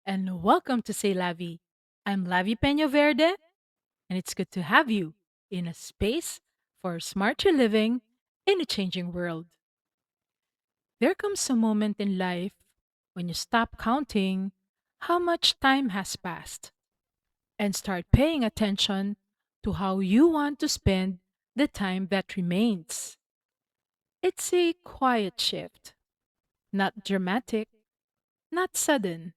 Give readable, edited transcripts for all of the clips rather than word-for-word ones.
and welcome to Say Lavi. I'm Lavi Peña Verde, and it's good to have you in a space for smarter living in a changing world. There comes a moment in life when you stop counting how much time has passed and start paying attention to how you want to spend the time that remains. It's a quiet shift, not dramatic, not sudden,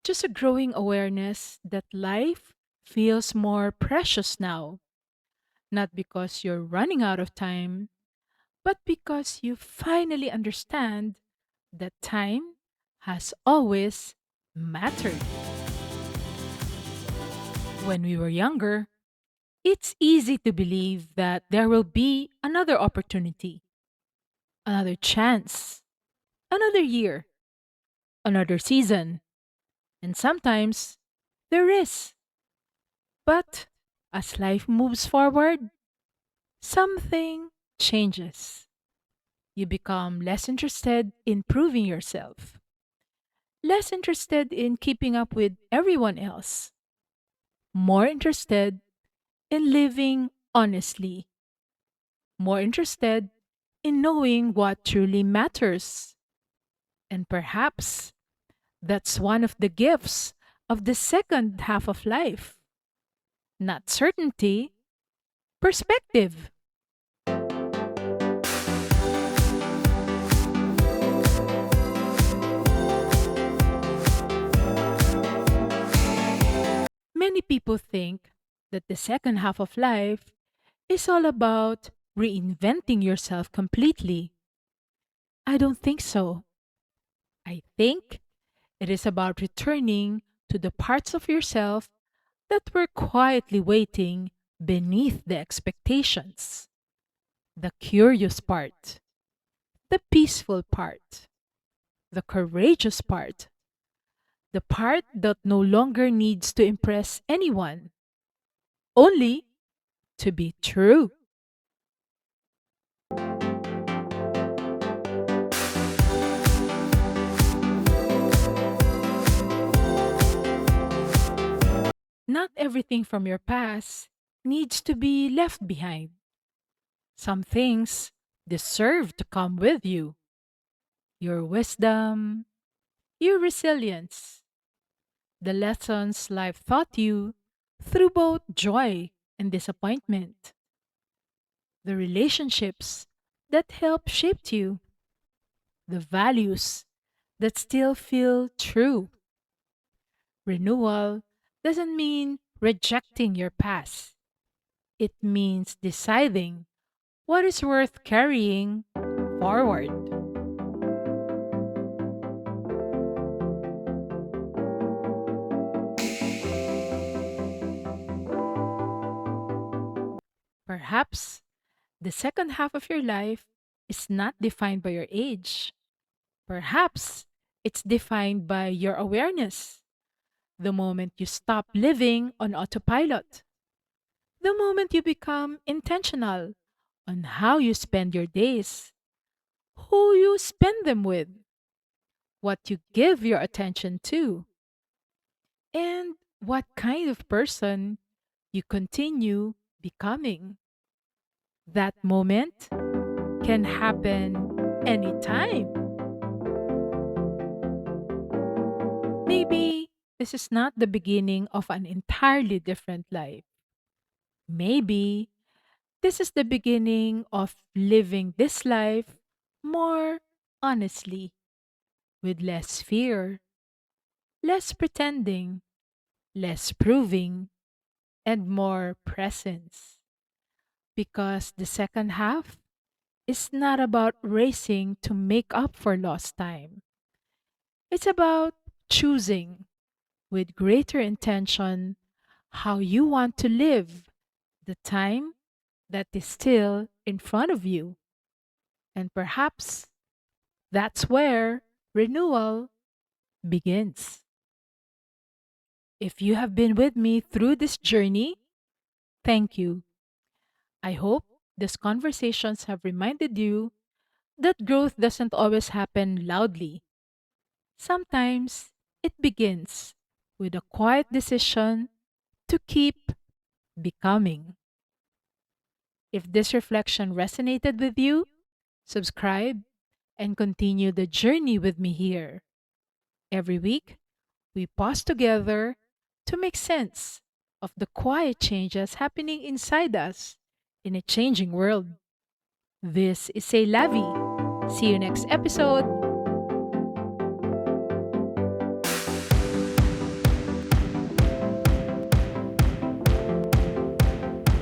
just a growing awareness that life feels more precious now, not because you're running out of time, but because you finally understand that time has always mattered. When we were younger, it's easy to believe that there will be another opportunity, another chance, another year, another season, and sometimes there is. But as life moves forward, something changes. You become less interested in proving yourself, less interested in keeping up with everyone else, more interested in living honestly, more interested in knowing what truly matters. And perhaps that's one of the gifts of the second half of life. Not certainty, perspective. Many people think that the second half of life is all about reinventing yourself completely. I don't think so. I think it is about returning to the parts of yourself that were quietly waiting beneath the expectations. The curious part, the peaceful part, the courageous part, the part that no longer needs to impress anyone, only to be true. Not everything from your past needs to be left behind. Some things deserve to come with you: your wisdom, your resilience, the lessons life taught you through both joy and disappointment, the relationships that help shape you, the values that still feel true. Renewal doesn't mean rejecting your past, it means deciding what is worth carrying forward. Perhaps the second half of your life is not defined by your age. Perhaps it's defined by your awareness. The moment you stop living on autopilot, the moment you become intentional on how you spend your days, who you spend them with, what you give your attention to, and what kind of person you continue becoming. That moment can happen anytime. Maybe this is not the beginning of an entirely different life. Maybe this is the beginning of living this life more honestly, with less fear, less pretending, less proving, and more presence. Because the second half is not about racing to make up for lost time. It's about choosing with greater intention how you want to live the time that is still in front of you. And perhaps that's where renewal begins. If you have been with me through this journey, thank you. I hope these conversations have reminded you that growth doesn't always happen loudly. Sometimes It begins with a quiet decision to keep becoming. If this reflection resonated with you, subscribe and continue the journey with me here. Every week, we pause together to make sense of the quiet changes happening inside us in a changing world. This is Say Lavi. See you next episode.